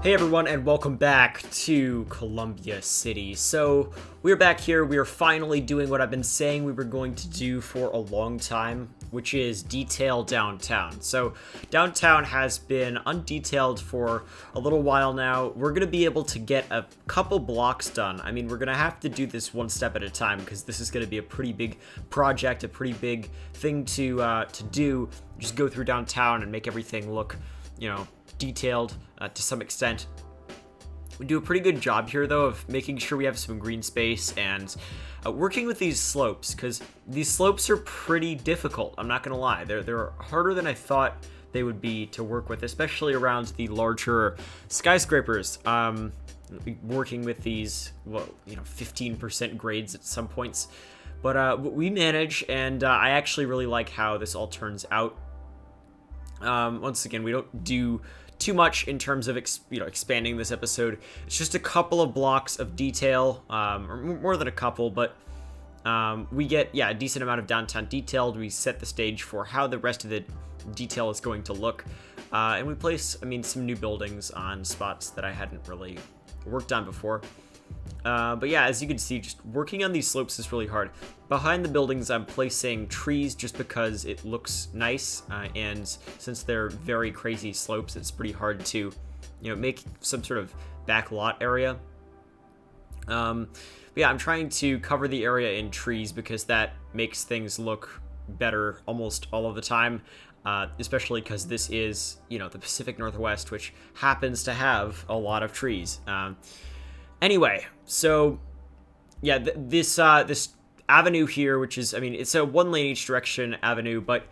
Hey everyone, and welcome back to Columbia City. So, we're back here. We are finally doing what I've been saying we were going to do for a long time, which is detail downtown. So, downtown has been undetailed for a little while now. We're going to be able to get a couple blocks done. I mean, we're going to have to do this one step at a time because this is going to be a pretty big project, a pretty big thing to do. Just go through downtown and make everything look, detailed to some extent. We do a pretty good job here, though, of making sure we have some green space and working with these slopes, because these slopes are pretty difficult. I'm not going to lie. They're harder than I thought they would be to work with, especially around the larger skyscrapers. Working with these, 15% grades at some points. But we manage, and I actually really like how this all turns out. Once again, we don't do too much in terms of expanding this episode. It's just a couple of blocks of detail, or more than a couple, but we get a decent amount of downtown detailed. We set the stage for how the rest of the detail is going to look, and we place some new buildings on spots that I hadn't really worked on before. But yeah, as you can see, just working on these slopes is really hard. Behind the buildings, I'm placing trees just because it looks nice, and since they're very crazy slopes, it's pretty hard to, make some sort of back lot area. But yeah, I'm trying to cover the area in trees because that makes things look better almost all of the time, especially because this is, the Pacific Northwest, which happens to have a lot of trees. Anyway, so yeah, this avenue here, which is, it's a one lane each direction avenue, but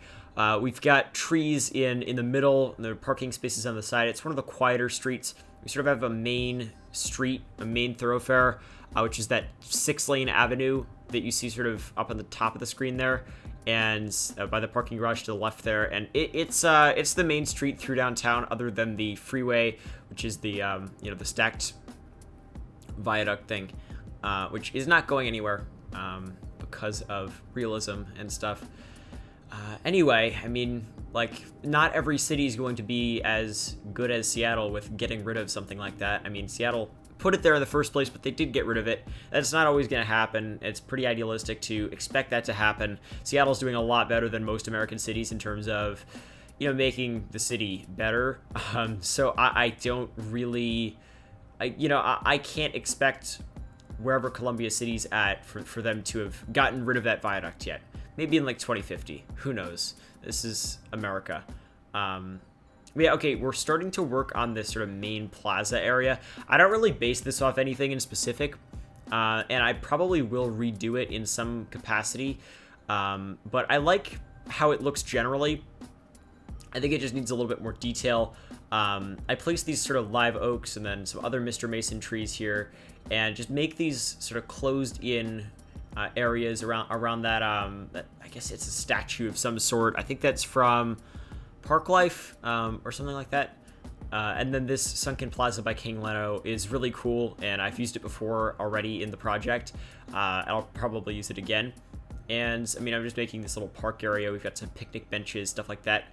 we've got trees in the middle, and there are parking spaces on the side. It's one of the quieter streets. We sort of have a main street, a main thoroughfare, which is that 6-lane avenue that you see sort of up on the top of the screen there, and by the parking garage to the left there. And it's the main street through downtown, other than the freeway, which is the the stacked viaduct thing, which is not going anywhere because of realism and stuff. Anyway, not every city is going to be as good as Seattle with getting rid of something like that. Seattle put it there in the first place, but they did get rid of it. That's not always going to happen. It's pretty idealistic to expect that to happen. Seattle's doing a lot better than most American cities in terms of, making the city better. So I don't really... I can't expect wherever Columbia City's at for them to have gotten rid of that viaduct yet. Maybe in 2050. Who knows? This is America. Yeah, okay, we're starting to work on this sort of main plaza area. I don't really base this off anything in specific, and I probably will redo it in some capacity. But I like how it looks generally. I think it just needs a little bit more detail. I placed these sort of live oaks and then some other Mr. Mason trees here, and just make these sort of closed-in areas around that. I guess it's a statue of some sort. I think that's from Park Life or something like that. And then this Sunken Plaza by King Leno is really cool, and I've used it before already in the project. I'll probably use it again. And I'm just making this little park area. We've got some picnic benches, stuff like that.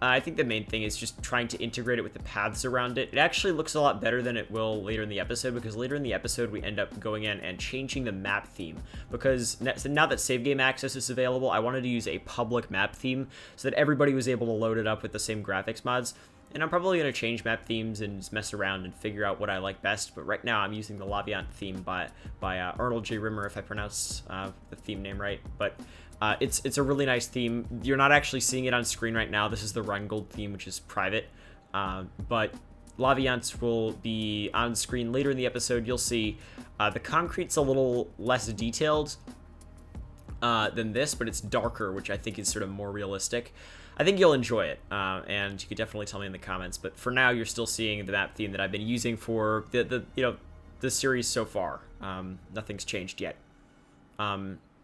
I think the main thing is just trying to integrate it with the paths around it. It actually looks a lot better than it will later in the episode, because later in the episode we end up going in and changing the map theme. Because now that save game access is available, I wanted to use a public map theme so that everybody was able to load it up with the same graphics mods. And I'm probably going to change map themes and just mess around and figure out what I like best. But right now I'm using the Laviant theme by Arnold J. Rimmer, if I pronounced the theme name right. But it's a really nice theme. You're not actually seeing it on screen right now. This is the Rheingold theme, which is private. But Laviant will be on screen later in the episode. You'll see the concrete's a little less detailed than this, but it's darker, which I think is sort of more realistic. I think you'll enjoy it, and you could definitely tell me in the comments. But for now, you're still seeing the map theme that I've been using for the series so far. Nothing's changed yet.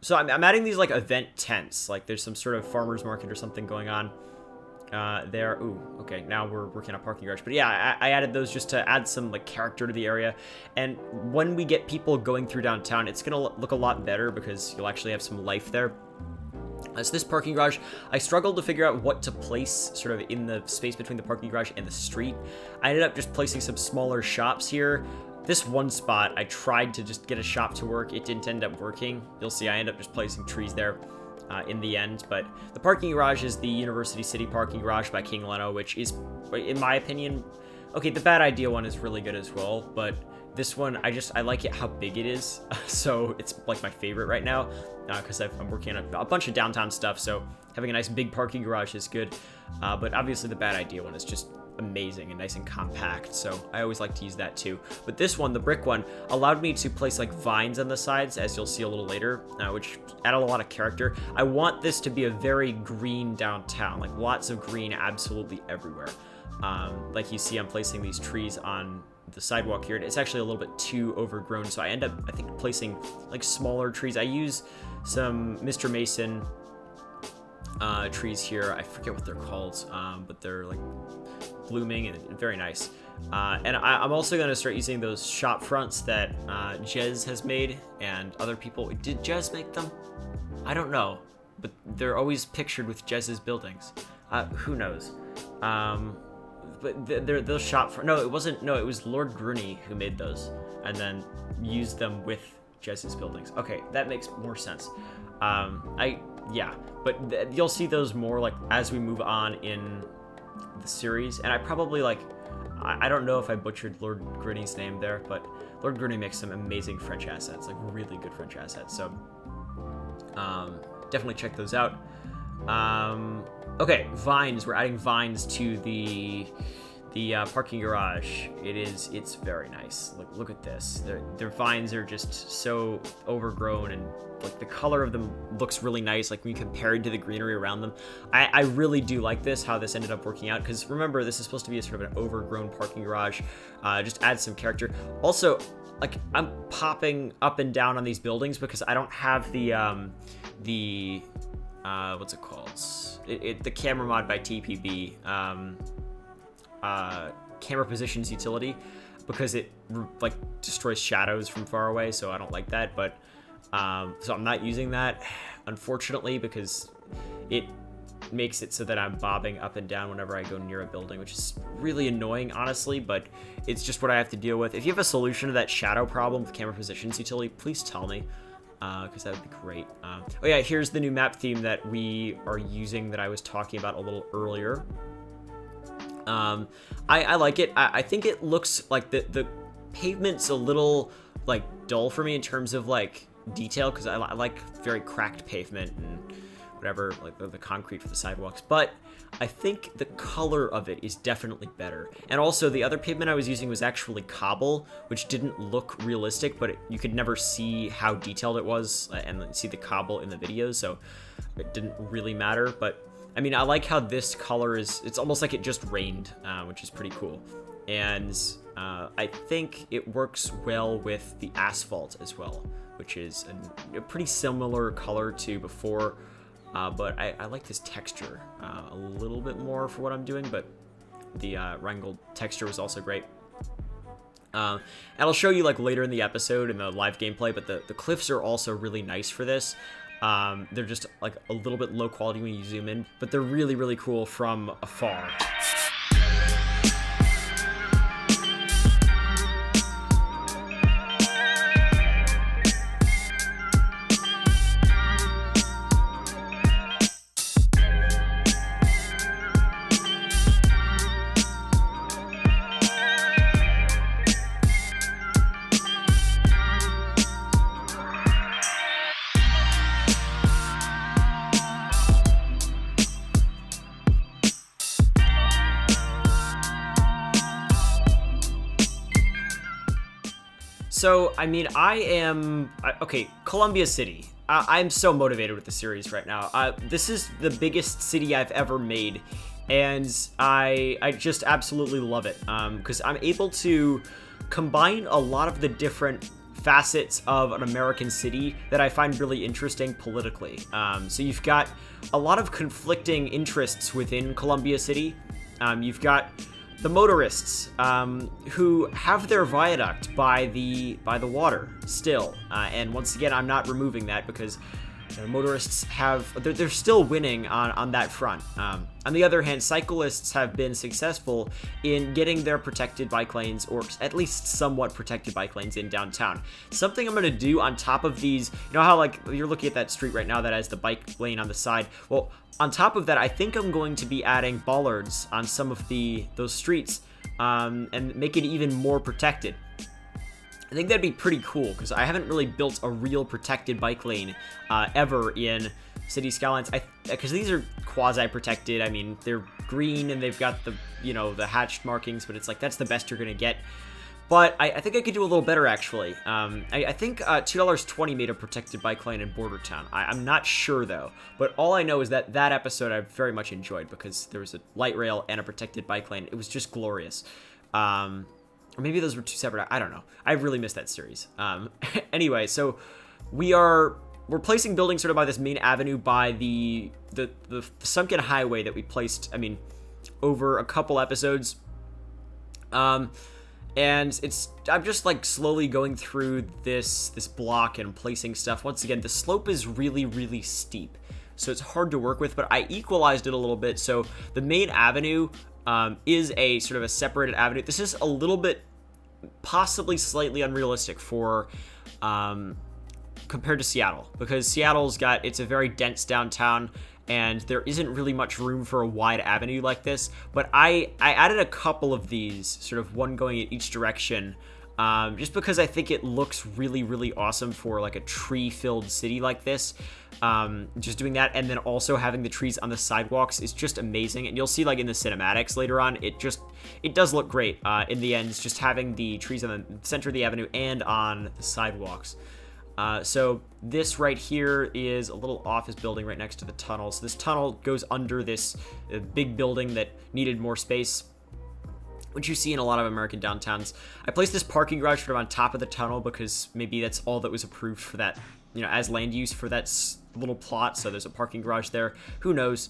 So I'm adding these event tents, there's some sort of farmer's market or something going on there. Ooh, okay, now we're working on a parking garage. But yeah, I added those just to add some character to the area. And when we get people going through downtown, it's gonna look a lot better because you'll actually have some life there. So this parking garage, I struggled to figure out what to place sort of in the space between the parking garage and the street. I ended up just placing some smaller shops here. This one spot, I tried to just get a shop to work. It didn't end up working. You'll see I ended up just placing trees there in the end. But the parking garage is the University City parking garage by King Leno, which is, in my opinion, okay, the Bad Idea one is really good as well, but this one, I like it how big it is, so it's like my favorite right now, because I'm working on a bunch of downtown stuff, so having a nice big parking garage is good, but obviously the Bad Idea one is just amazing and nice and compact, so I always like to use that too. But this one, the brick one, allowed me to place like vines on the sides, as you'll see a little later, which added a lot of character. I want this to be a very green downtown, like lots of green absolutely everywhere. Like you see, I'm placing these trees on the sidewalk here. It's actually a little bit too overgrown, so I end up, I think, placing like smaller trees. I use some Mr. Mason trees here. I forget what they're called, but they're like blooming and very nice. And I'm also going to start using those shop fronts that Jez has made and other people. Did Jez make them? I don't know, but they're always pictured with Jez's buildings. Who knows? But those shop front. No, it wasn't. No, it was Lord Grunny who made those, and then used them with Jez's buildings. Okay, that makes more sense. Yeah, but you'll see those more like as we move on in the series, and I probably like. I don't know if I butchered Lord Grunny's name there, but Lord Grunny makes some amazing French assets, like really good French assets. So definitely check those out. Okay, vines. We're adding vines to the parking garage. It's very nice. Look at this. Their vines are just so overgrown, and like the color of them looks really nice. Like when you compare it to the greenery around them, I really do like this. How this ended up working out. Because remember, this is supposed to be a sort of an overgrown parking garage. Just add some character. Also, like I'm popping up and down on these buildings because I don't have the what's it called? The camera mod by TPB, camera positions utility, because it like destroys shadows from far away, so I don't like that. But so I'm not using that, unfortunately, because it makes it so that I'm bobbing up and down whenever I go near a building, which is really annoying, honestly, but it's just what I have to deal with. If you have a solution to that shadow problem with camera positions utility, please tell me. Because that would be great. Oh yeah, here's the new map theme that we are using that I was talking about a little earlier. I like it. I think it looks like the pavement's a little like dull for me in terms of like detail, because I like very cracked pavement and whatever, like the concrete for the sidewalks, but I think the color of it is definitely better. And also the other pavement I was using was actually cobble, which didn't look realistic, but you could never see how detailed it was and see the cobble in the videos, so it didn't really matter. But I mean, I like how this color is, it's almost like it just rained, which is pretty cool. And I think it works well with the asphalt as well, which is a pretty similar color to before. But I like this texture a little bit more for what I'm doing, but the Rheingold texture was also great. And I'll show you like later in the episode in the live gameplay, but the cliffs are also really nice for this. They're just like a little bit low quality when you zoom in, but they're really, really cool from afar. So, I mean, okay, Columbia City. I'm so motivated with the series right now. This is the biggest city I've ever made, and I just absolutely love it, because I'm able to combine a lot of the different facets of an American city that I find really interesting politically. So you've got a lot of conflicting interests within Columbia City. You've got the motorists, who have their viaduct by the water still, and once again, I'm not removing that because motorists they're still winning on that front. On the other hand, cyclists have been successful in getting their protected bike lanes, or at least somewhat protected bike lanes, in downtown. Something I'm going to do on top of these, you know how like you're looking at that street right now that has the bike lane on the side? Well, on top of that, I think I'm going to be adding bollards on some of those streets, and make it even more protected. I think that'd be pretty cool, because I haven't really built a real protected bike lane ever in City Skylines. Because these are quasi-protected. I mean, they're green and they've got the, the hatched markings, but it's like that's the best you're going to get. But I think I could do a little better, actually. I think $2.20 made a protected bike lane in Bordertown. I'm not sure, though. But all I know is that episode I very much enjoyed, because there was a light rail and a protected bike lane. It was just glorious. Or maybe those were two separate. I don't know. I really missed that series. Anyway, so we're placing buildings sort of by this main avenue, by the sunken highway that we placed, over a couple episodes. And I'm just like slowly going through this block and placing stuff. Once again, the slope is really, really steep, so it's hard to work with, but I equalized it a little bit. So the main avenue is a sort of a separated avenue. This is a little bit, possibly slightly unrealistic for compared to Seattle, because it's a very dense downtown, and there isn't really much room for a wide avenue like this. But I added a couple of these, sort of one going in each direction, just because I think it looks really, really awesome for like a tree-filled city like this. Just doing that, and then also having the trees on the sidewalks is just amazing. And you'll see, like in the cinematics later on, it does look great in the end, just having the trees on the center of the avenue and on the sidewalks. So this right here is a little office building right next to the tunnel. So this tunnel goes under this big building that needed more space, which you see in a lot of American downtowns. I placed this parking garage sort of on top of the tunnel, because maybe that's all that was approved for that, as land use for that little plot. So there's a parking garage there. Who knows?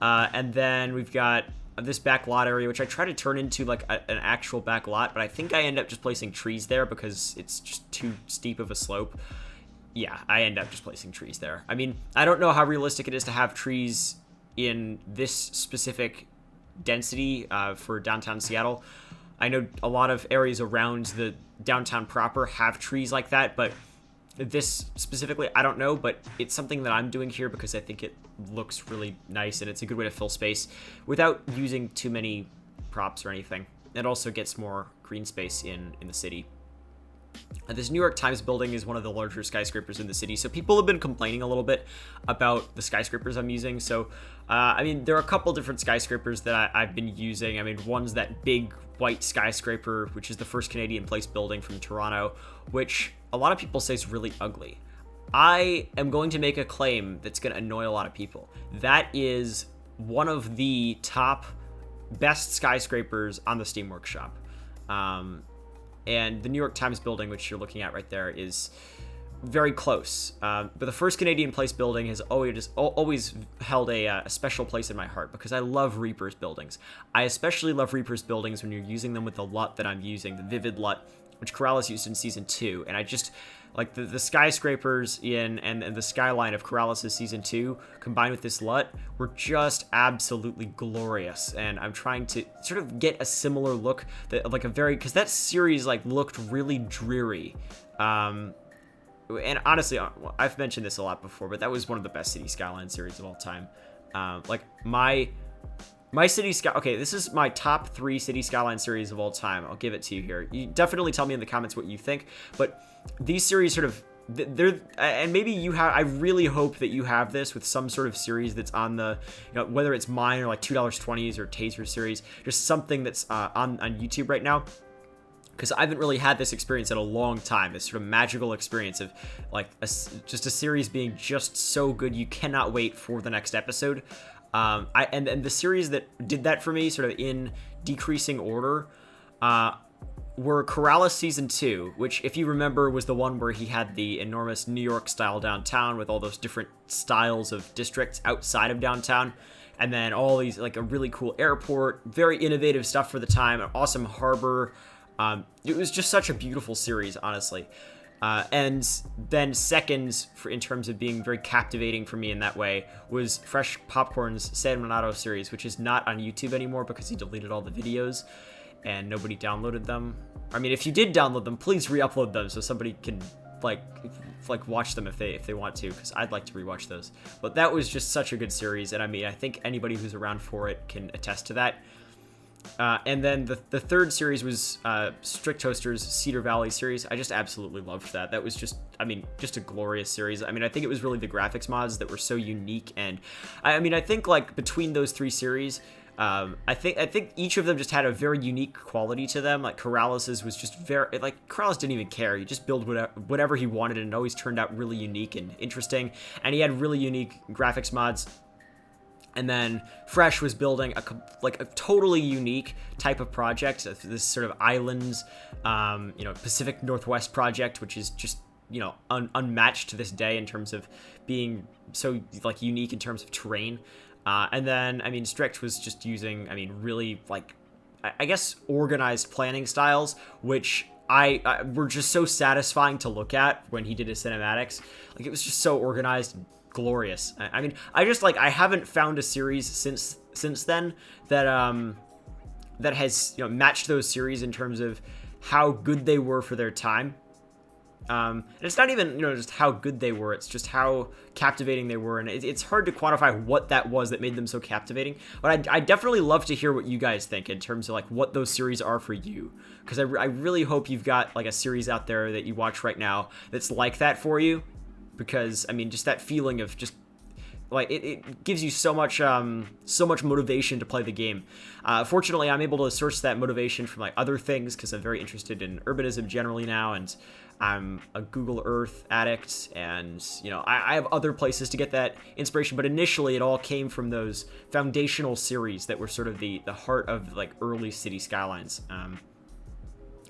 And then we've got this back lot area, which I try to turn into like an actual back lot, but I think I end up just placing trees there because it's just too steep of a slope. Yeah, I end up just placing trees there. I don't know how realistic it is to have trees in this specific density for downtown Seattle. I know a lot of areas around the downtown proper have trees like that, but this specifically, I don't know, but it's something that I'm doing here because I think it looks really nice, and it's a good way to fill space without using too many props or anything. It also gets more green space in the city. This New York Times building is one of the larger skyscrapers in the city, so people have been complaining a little bit about the skyscrapers I'm using. So, there are a couple different skyscrapers that I've been using. One's that big white skyscraper, which is the first Canadian Place building from Toronto, which a lot of people say is really ugly. I am going to make a claim that's going to annoy a lot of people. That is one of the top best skyscrapers on the Steam Workshop. And the New York Times building, which you're looking at right there, is very close. But the first Canadian Place building has always held a special place in my heart, because I love Reaper's buildings. I especially love Reaper's buildings when you're using them with the LUT that I'm using, the Vivid LUT, which Corrales used in Season 2. And I just, like, the skyscrapers and the skyline of Corrales' Season 2, combined with this LUT, were just absolutely glorious. And I'm trying to sort of get a similar look, because that series, looked really dreary. And honestly, I've mentioned this a lot before, but that was one of the best City Skylines series of all time. My City Sky... Okay, this is my top 3 City Skyline series of all time. I'll give it to you here. You definitely tell me in the comments what you think, but these series sort of... They're... And maybe you have... I really hope that you have this with some sort of series that's on the... whether it's mine or like $2.20s or Taser series, just something that's on YouTube right now. Because I haven't really had this experience in a long time, this sort of magical experience of just a series being just so good you cannot wait for the next episode. And the series that did that for me, sort of in decreasing order, were Corrales Season 2, which, if you remember, was the one where he had the enormous New York style downtown with all those different styles of districts outside of downtown. And then all these, a really cool airport, very innovative stuff for the time, an awesome harbor. It was just such a beautiful series, honestly. And then second, in terms of being very captivating for me in that way, was Fresh Popcorn's San Renato series, which is not on YouTube anymore because he deleted all the videos and nobody downloaded them. I mean, if you did download them, please re-upload them so somebody can like watch them if they want to, because I'd like to rewatch those. But that was just such a good series, and I mean, I think anybody who's around for it can attest to that. And then the third series was Strict Toaster's Cedar Valley series. I just absolutely loved that. That was just, I mean, just a glorious series. I mean, I think it was really the graphics mods that were so unique, and I mean, I think like between those three series, I think each of them just had a very unique quality to them. Like Corralis's was just very, like, Corralis didn't even care. He just built whatever he wanted, and it always turned out really unique and interesting. And he had really unique graphics mods. And then Fresh was building a totally unique type of project, this sort of islands, Pacific Northwest project, which is just, unmatched to this day in terms of being so like unique in terms of terrain. And then, I mean, Strict was just using, I mean, really, like, I guess organized planning styles, which were just so satisfying to look at when he did his cinematics. Like, it was just so organized and glorious. I mean, I haven't found a series since then that has, matched those series in terms of how good they were for their time. And it's not even, just how good they were, it's just how captivating they were, and it's hard to quantify what that was that made them so captivating, but I definitely love to hear what you guys think in terms of, like, what those series are for you, because I really hope you've got, like, a series out there that you watch right now that's like that for you, because, I mean, just that feeling of just, like, it gives you so much motivation to play the game. Fortunately, I'm able to source that motivation from, like, other things, because I'm very interested in urbanism generally now, and I'm a Google Earth addict, and, I have other places to get that inspiration, but initially it all came from those foundational series that were sort of the heart of, like, early City Skylines.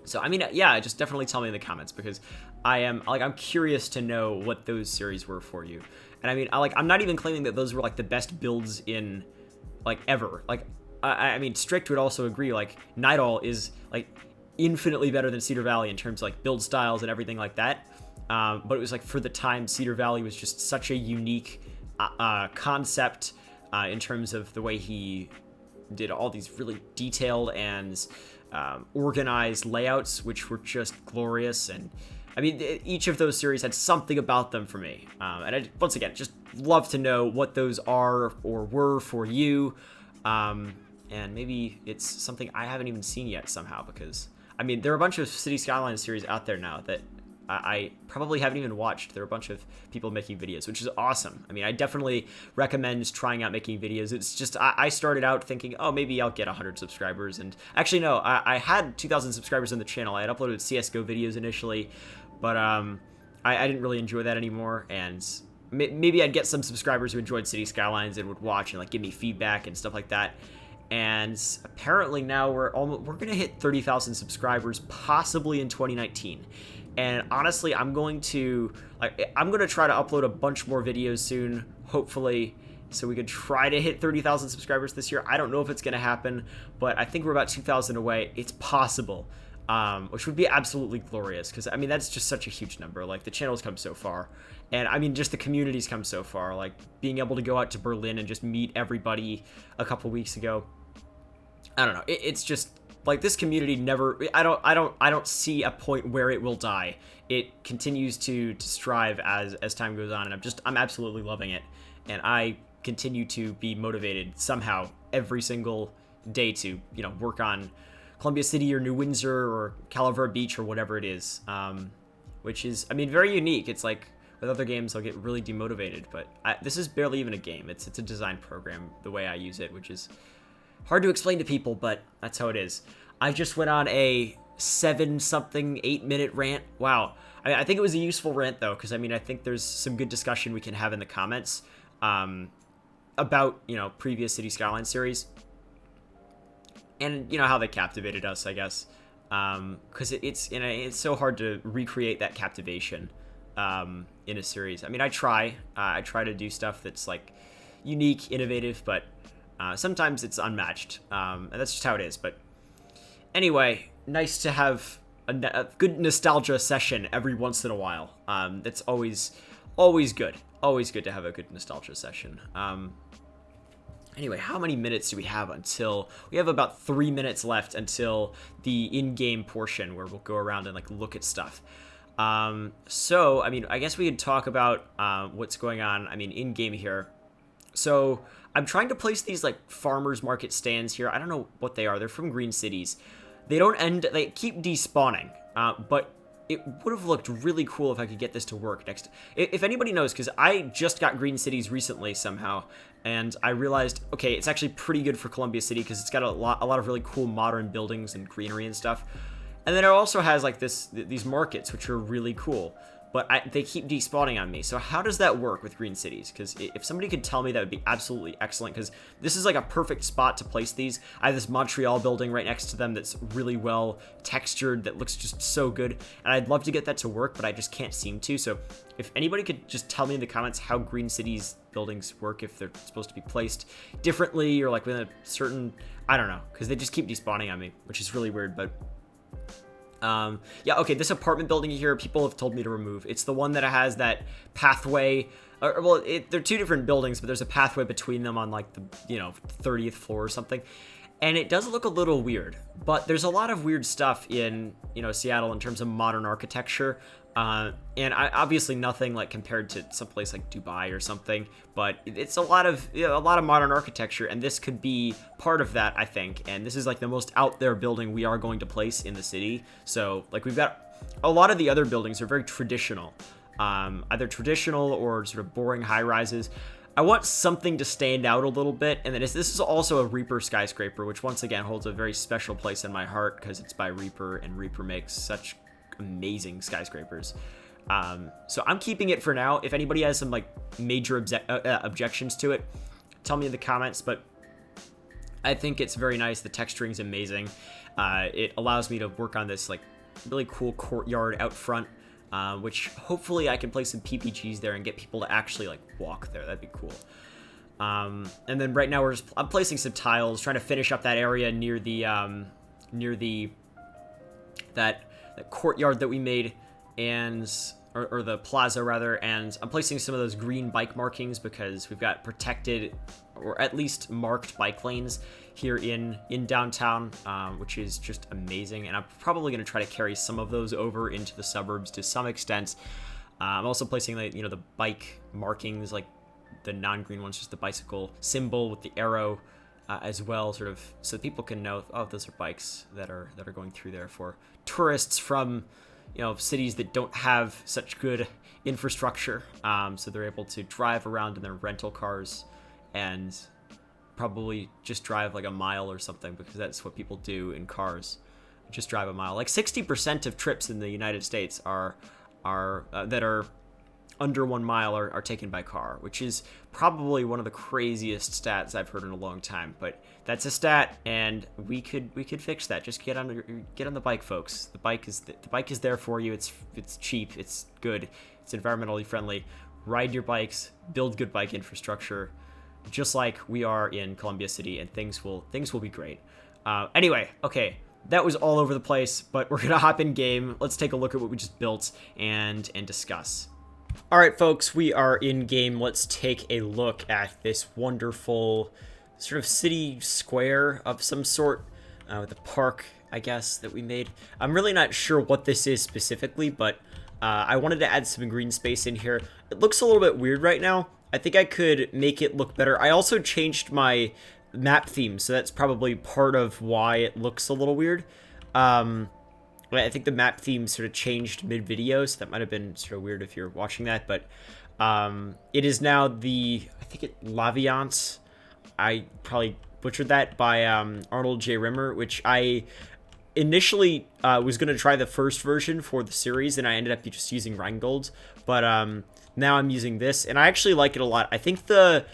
So, I mean, yeah, just definitely tell me in the comments, because I'm curious to know what those series were for you. And I mean, I'm not even claiming that those were, like, the best builds in, like, ever. Like, I mean, Strict would also agree, like, Night Owl is, like, infinitely better than Cedar Valley in terms of, like, build styles and everything like that. But it was, like, for the time, Cedar Valley was just such a unique concept in terms of the way he did all these really detailed and organized layouts, which were just glorious. And I mean, each of those series had something about them for me. And I, once again, just love to know what those are or were for you. And maybe it's something I haven't even seen yet somehow, because, I mean, there are a bunch of City Skylines series out there now that I probably haven't even watched. There are a bunch of people making videos, which is awesome. I mean, I definitely recommend trying out making videos. It's just, I started out thinking, oh, maybe I'll get 100 subscribers. And actually, no, I had 2,000 subscribers on the channel. I had uploaded CSGO videos initially, but I didn't really enjoy that anymore. And maybe I'd get some subscribers who enjoyed City Skylines and would watch and, like, give me feedback and stuff like that. And apparently now we're gonna hit 30,000 subscribers, possibly in 2019. And honestly, I'm going to try to upload a bunch more videos soon, hopefully, so we could try to hit 30,000 subscribers this year. I don't know if it's gonna happen, but I think we're about 2,000 away. It's possible, which would be absolutely glorious, because, I mean, that's just such a huge number. Like, the channel's come so far, and, I mean, just the community's come so far. Like, being able to go out to Berlin and just meet everybody a couple weeks ago, I don't know. It's just, like, this community never, I don't see a point where it will die. It continues to strive as time goes on, and I'm absolutely loving it. And I continue to be motivated somehow every single day to, work on Columbia City or New Windsor or Calavera Beach or whatever it is, which is, I mean, very unique. It's like, with other games, I'll get really demotivated, but this is barely even a game. It's a design program, the way I use it, which is hard to explain to people, but that's how it is. I just went on a 8-minute rant. Wow. I think it was a useful rant, though, because, I mean, I think there's some good discussion we can have in the comments about, previous City Skyline series. And, how they captivated us, I guess. Because it's so hard to recreate that captivation in a series. I mean, I try to do stuff that's, like, unique, innovative, but sometimes it's unmatched, and that's just how it is. But anyway, nice to have a good nostalgia session every once in a while. That's always good. Always good to have a good nostalgia session. Anyway, how many minutes do we have until... We have about 3 minutes left until the in-game portion where we'll go around and, like, look at stuff. So, I mean, I guess we could talk about what's going on, I mean, in-game here. So, I'm trying to place these, like, farmers market stands here. I don't know what they are. They're from Green Cities. They don't end... They keep despawning, but... It would have looked really cool if I could get this to work next. If anybody knows, because I just got Green Cities recently somehow, and I realized, okay, it's actually pretty good for Columbia City because it's got a lot of really cool modern buildings and greenery and stuff. And then it also has like these markets, which are really cool. But they keep despawning on me. So how does that work with Green Cities? Because if somebody could tell me, that would be absolutely excellent. Because this is like a perfect spot to place these. I have this Montreal building right next to them that's really well textured, that looks just so good. And I'd love to get that to work, but I just can't seem to. So if anybody could just tell me in the comments how Green Cities buildings work, if they're supposed to be placed differently or like within a certain... I don't know. Because they just keep despawning on me, which is really weird, but... yeah, okay, this apartment building here, people have told me to remove. It's the one that has that pathway, well, they're two different buildings, but there's a pathway between them on, like, the, 30th floor or something. And it does look a little weird, but there's a lot of weird stuff in, Seattle in terms of modern architecture. And obviously nothing like compared to someplace like Dubai or something, but it's a lot of modern architecture, and this could be part of that, I think. And this is like the most out there building we are going to place in the city. So like we've got a lot of the other buildings are very traditional, either traditional or sort of boring high rises. I want something to stand out a little bit, and then this is also a Reaper skyscraper, which once again holds a very special place in my heart because it's by Reaper, and Reaper makes such amazing skyscrapers. So I'm keeping it for now. If anybody has some like major objections to it, tell me in the comments, but I think it's very nice. The texturing's amazing. It allows me to work on this like really cool courtyard out front, which hopefully I can place some PPGs there and get people to actually like walk there. That'd be cool. And then right now I'm placing some tiles, trying to finish up that area near that courtyard that we made, and or the plaza rather, and I'm placing some of those green bike markings because we've got protected or at least marked bike lanes here in downtown, which is just amazing. And I'm probably going to try to carry some of those over into the suburbs to some extent. I'm also placing the bike markings, like the non-green ones, just the bicycle symbol with the arrow as well, sort of so people can know, oh, those are bikes that are going through there for tourists from cities that don't have such good infrastructure, so they're able to drive around in their rental cars and probably just drive like a mile or something, because that's what people do in cars, just drive a mile. Like 60% of trips in the United States that are under 1 mile are taken by car, which is probably one of the craziest stats I've heard in a long time. But that's a stat, and we could fix that. Just get on the bike, folks. The bike is there for you. It's cheap. It's good. It's environmentally friendly. Ride your bikes. Build good bike infrastructure, just like we are in Columbia City, and things will be great. Anyway, okay. That was all over the place, but we're gonna hop in game. Let's take a look at what we just built and discuss. All right, folks, we are in game. Let's take a look at this wonderful sort of city square of some sort with a park, I guess, that we made. I'm really not sure what this is specifically, but I wanted to add some green space in here. It looks a little bit weird right now. I think I could make it look better. I also changed my map theme, so that's probably part of why it looks a little weird. I think the map theme sort of changed mid-video, so that might have been sort of weird if you're watching that, but it is now I think Laviance. I probably butchered that, by Arnold J. Rimmer, which I initially was going to try the first version for the series, and I ended up just using Rheingold, but now I'm using this, and I actually like it a lot. I think the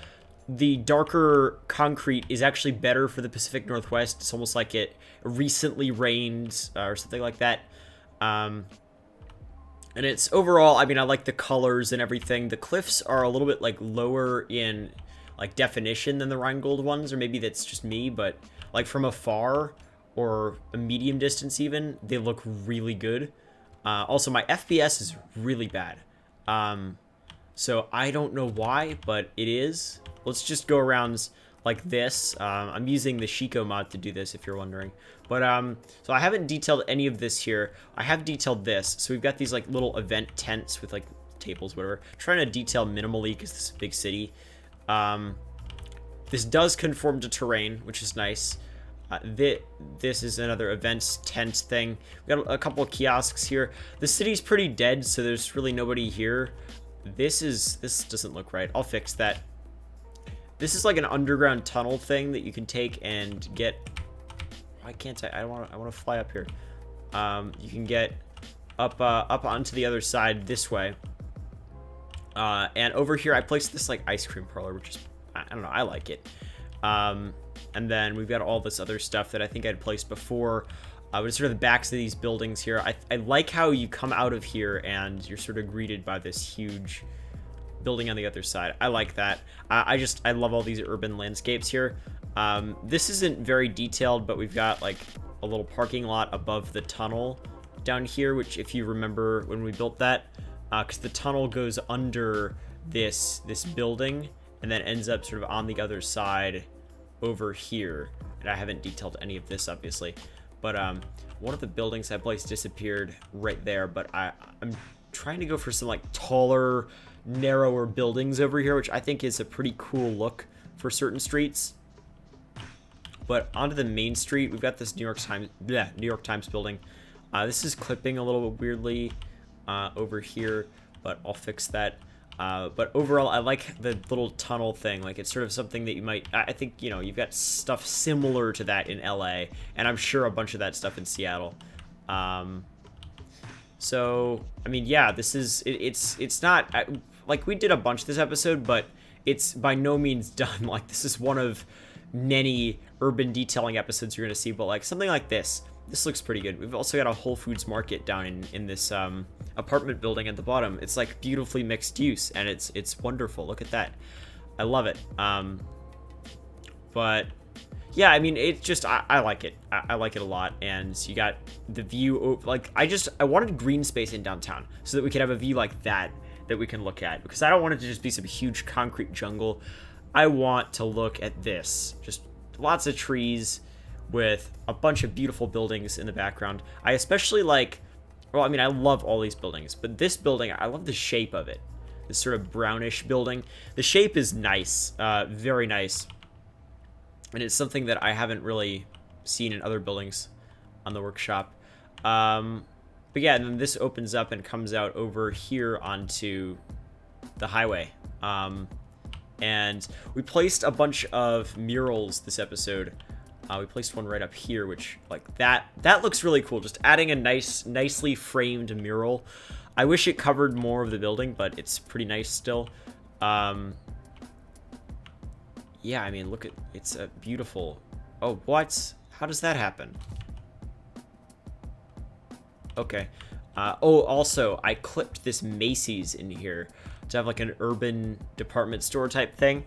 darker concrete is actually better for the Pacific Northwest. It's almost like it recently rained or something like that. And it's overall, I mean, I like the colors and everything. The cliffs are a little bit like lower in like definition than the Rheingold ones, or maybe that's just me, but like from afar, or a medium distance even, they look really good. Also, my FPS is really bad. So I don't know why, but it is. Let's just go around like this. I'm using the Shiko mod to do this, if you're wondering. But, so I haven't detailed any of this here. I have detailed this. So we've got these, like, little event tents with, like, tables, whatever. I'm trying to detail minimally because this is a big city. This does conform to terrain, which is nice. This is another events tent thing. We got a couple of kiosks here. The city's pretty dead, so there's really nobody here. This doesn't look right. I'll fix that. This is like an underground tunnel thing that you can take and get. Why can't I want to fly up here. You can get up onto the other side this way. And over here I placed this like ice cream parlor, which is, I don't know, I like it. And then we've got all this other stuff that I think I'd placed before. But it's sort of the backs of these buildings here. I like how you come out of here and you're sort of greeted by this huge building on the other side. I like that. I love all these urban landscapes here. This isn't very detailed, but we've got like a little parking lot above the tunnel down here, which if you remember when we built that, because the tunnel goes under this building and then ends up sort of on the other side over here. And I haven't detailed any of this, obviously. But one of the buildings I placed disappeared right there, but I'm trying to go for some like taller, narrower buildings over here, which I think is a pretty cool look for certain streets. But onto the main street, we've got this New York Times building. This is clipping a little bit weirdly over here, but I'll fix that. But overall, I like the little tunnel thing. Like, it's sort of something that you might, I think, you know, you've got stuff similar to that in LA, and I'm sure a bunch of that stuff in Seattle. So, I mean, yeah, this is, it's not, like, we did a bunch this episode, but it's by no means done. Like, this is one of many urban detailing episodes you're going to see, but, like, something like this looks pretty good. We've also got a Whole Foods market down in this, apartment building at the bottom. It's like beautifully mixed use, and it's wonderful. Look at that. I love it. But yeah, I mean, it just, I like it. I like it a lot. And you got the view, like, I wanted green space in downtown so that we could have a view like that we can look at, because I don't want it to just be some huge concrete jungle. I want to look at this, just lots of trees with a bunch of beautiful buildings in the background. I especially like, well, I mean, I love all these buildings, but this building, I love the shape of it. This sort of brownish building. The shape is nice, very nice. And it's something that I haven't really seen in other buildings on the workshop. But yeah, and then this opens up and comes out over here onto the highway. And we placed a bunch of murals this episode. We placed one right up here, which, like, that looks really cool. Just adding a nicely framed mural. I wish it covered more of the building, but it's pretty nice still. Yeah, I mean, look at, it's a beautiful, oh, what? How does that happen? Okay. Oh, also, I clipped this Macy's in here to have, like, an urban department store type thing.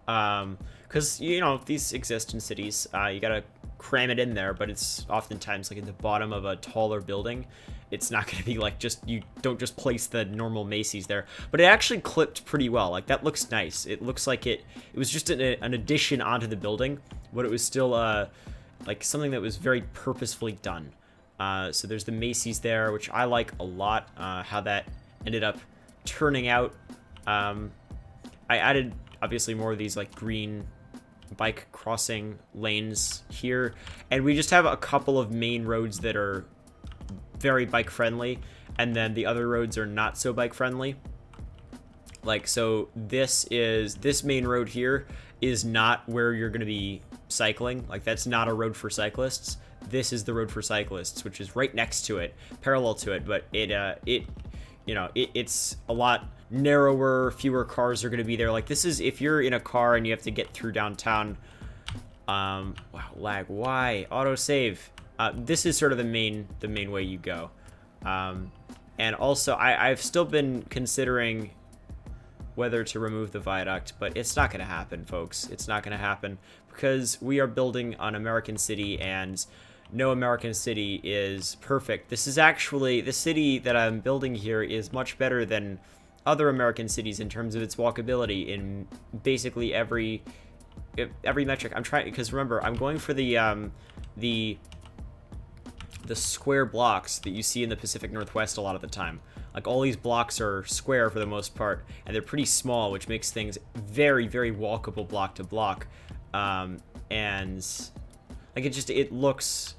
Because, you know, these exist in cities. You gotta cram it in there, but it's oftentimes, like, in the bottom of a taller building. It's not gonna be, like, just, you don't just place the normal Macy's there. But it actually clipped pretty well. Like, that looks nice. It looks like it was just an addition onto the building, but it was still, like, something that was very purposefully done. So there's the Macy's there, which I like a lot, how that ended up turning out. I added, obviously, more of these, like, green bike crossing lanes here, and we just have a couple of main roads that are very bike friendly, and then the other roads are not so bike friendly. Like, so this main road here is not where you're going to be cycling. Like, that's not a road for cyclists. This is the road for cyclists, which is right next to it, parallel to it, but it's a lot narrower, fewer cars are going to be there. Like, this is, if you're in a car and you have to get through downtown, wow, lag, why? Autosave. This is sort of the main way you go. And also, I've still been considering whether to remove the viaduct, but it's not going to happen, folks. It's not going to happen because we are building an American city, and no American city is perfect. This is actually, the city that I'm building here is much better than other American cities in terms of its walkability in basically every metric. I'm trying, because remember, I'm going for the square blocks that you see in the Pacific Northwest a lot of the time. Like, all these blocks are square for the most part, and they're pretty small, which makes things very, very walkable block to block. And like, it looks,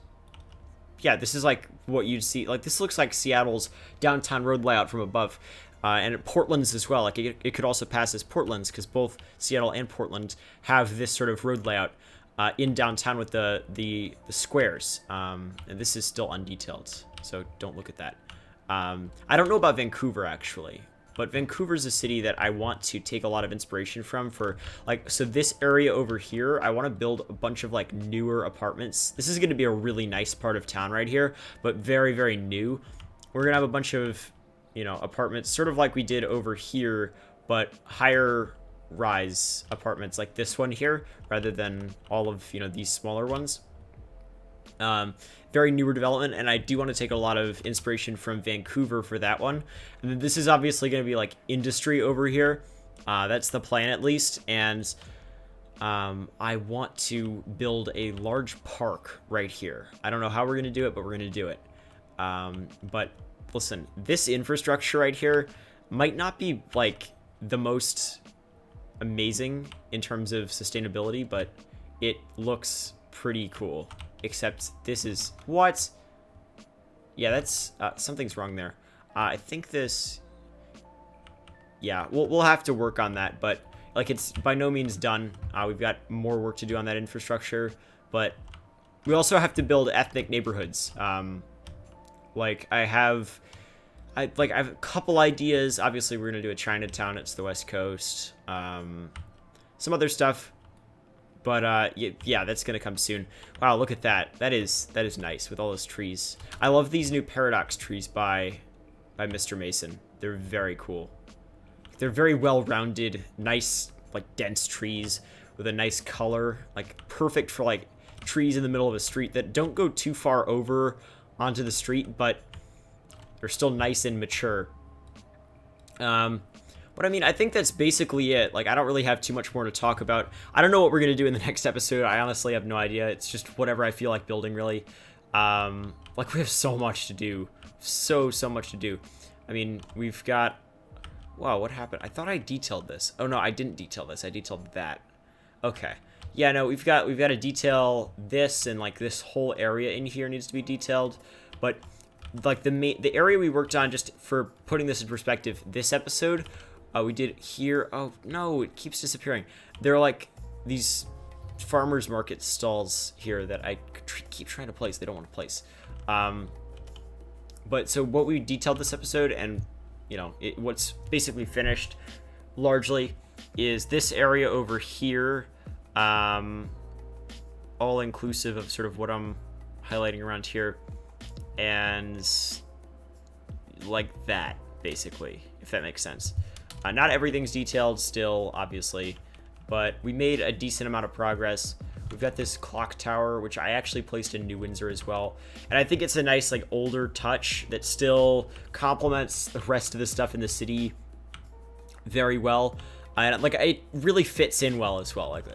yeah, this is like what you'd see. Like, this looks like Seattle's downtown road layout from above. And Portland's as well. Like, it could also pass as Portland's, because both Seattle and Portland have this sort of road layout in downtown with the squares. And this is still undetailed, so don't look at that. I don't know about Vancouver, actually, but Vancouver's a city that I want to take a lot of inspiration from for, like, so this area over here, I want to build a bunch of, like, newer apartments. This is going to be a really nice part of town right here, but very, very new. We're going to have a bunch of, you know, apartments, sort of like we did over here, but higher rise apartments like this one here, rather than all of, you know, these smaller ones. Very newer development, and I do want to take a lot of inspiration from Vancouver for that one. And then this is obviously going to be like industry over here. That's the plan, at least. And I want to build a large park right here. I don't know how we're going to do it, but we're going to do it. But listen, this infrastructure right here might not be like the most amazing in terms of sustainability, but it looks pretty cool. Except this is what? Yeah, that's something's wrong there. I think this. Yeah, we'll have to work on that, but like, it's by no means done. We've got more work to do on that infrastructure, but we also have to build ethnic neighborhoods. Like, I have a couple ideas. Obviously, we're gonna do a Chinatown. It's the West Coast. Some other stuff. But, yeah, that's going to come soon. Wow, look at that. That is nice with all those trees. I love these new Paradox trees by Mr. Mason. They're very cool. They're very well-rounded, nice, like, dense trees with a nice color. Like, perfect for, like, trees in the middle of a street that don't go too far over onto the street, but they're still nice and mature. But I mean, I think that's basically it. Like, I don't really have too much more to talk about. I don't know what we're going to do in the next episode. I honestly have no idea. It's just whatever I feel like building, really. Like, we have so much to do. So much to do. I mean, we've got... Wow, what happened? I thought I detailed this. Oh, no, I didn't detail this. I detailed that. Okay. Yeah, no, we've got to detail this, and, like, this whole area in here needs to be detailed. But, like, the area we worked on, just for putting this in perspective, this episode... we did here. Oh, no, it keeps disappearing. There are, like, these farmers market stalls here that I keep trying to place. They don't want to place. But so what we detailed this episode, and, you know, what's basically finished largely is this area over here, all inclusive of sort of what I'm highlighting around here, and like that, basically, if that makes sense. Not everything's detailed still, obviously, but we made a decent amount of progress. We've got this clock tower, which I actually placed in New Windsor as well. And I think it's a nice, like, older touch that still complements the rest of the stuff in the city very well. And, like, it really fits in well as well. Like,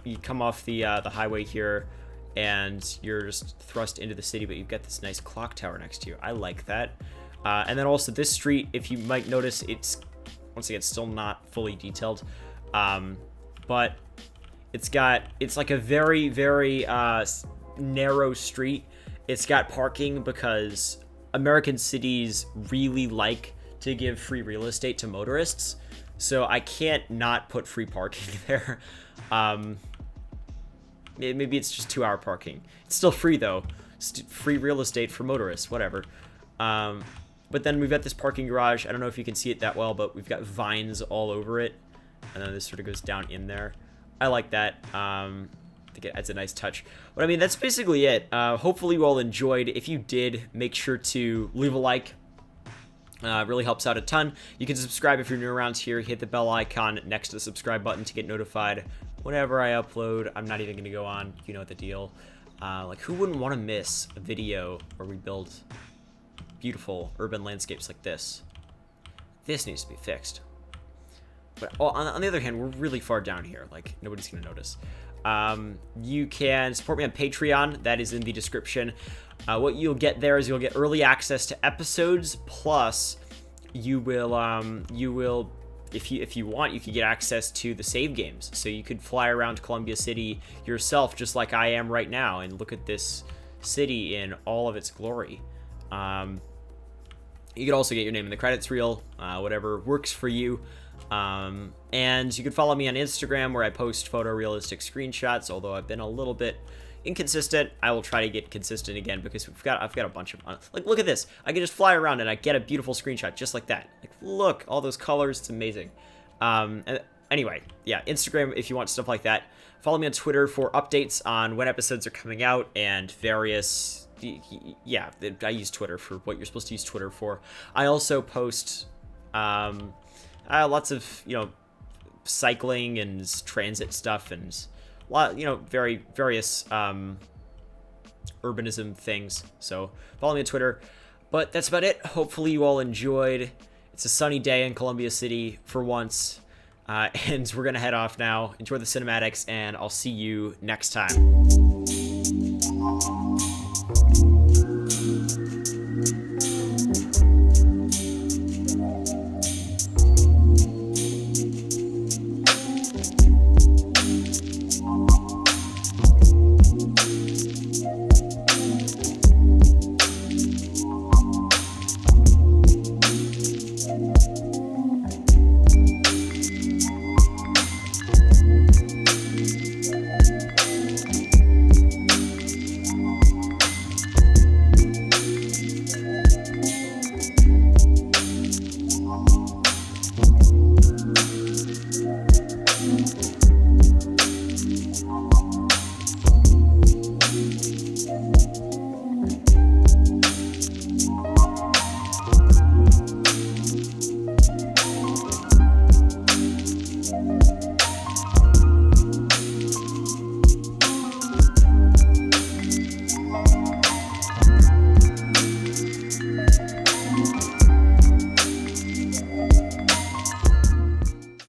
you come off the highway here, and you're just thrust into the city, but you've got this nice clock tower next to you. I like that. And then also this street, if you might notice, it's... Once again, it's still not fully detailed, but it's like a very, very narrow street. It's got parking because American cities really like to give free real estate to motorists, so I can't not put free parking there. Maybe it's just 2-hour parking. It's still free, though. Free real estate for motorists, whatever. But then we've got this parking garage. I don't know if you can see it that well, but we've got vines all over it. And then this sort of goes down in there. I like that. I think it adds a nice touch. But I mean, that's basically it. Hopefully you all enjoyed. If you did, make sure to leave a like. Really helps out a ton. You can subscribe if you're new around here. Hit the bell icon next to the subscribe button to get notified whenever I upload. I'm not even going to go on. You know the deal. Like, who wouldn't want to miss a video where we build beautiful urban landscapes like this? This needs to be fixed. But on the other hand, we're really far down here. Like, nobody's going to notice. You can support me on Patreon. That is in the description. What you'll get there is you'll get early access to episodes, plus you will if you want, you could get access to the save games. So you could fly around Columbia City yourself, just like I am right now, and look at this city in all of its glory. You could also get your name in the credits reel, whatever works for you. And you can follow me on Instagram, where I post photorealistic screenshots, although I've been a little bit inconsistent. I will try to get consistent again, because I've got a bunch of, like, look at this. I can just fly around and I get a beautiful screenshot just like that. Like, look, all those colors, it's amazing. And anyway, yeah, Instagram if you want stuff like that. Follow me on Twitter for updates on when episodes are coming out and various, yeah, I use Twitter for what you're supposed to use Twitter for. I also post lots of, cycling and transit stuff and various urbanism things. So follow me on Twitter. But that's about it. Hopefully you all enjoyed. It's a sunny day in Columbia City for once. And we're going to head off now. Enjoy the cinematics, and I'll see you next time.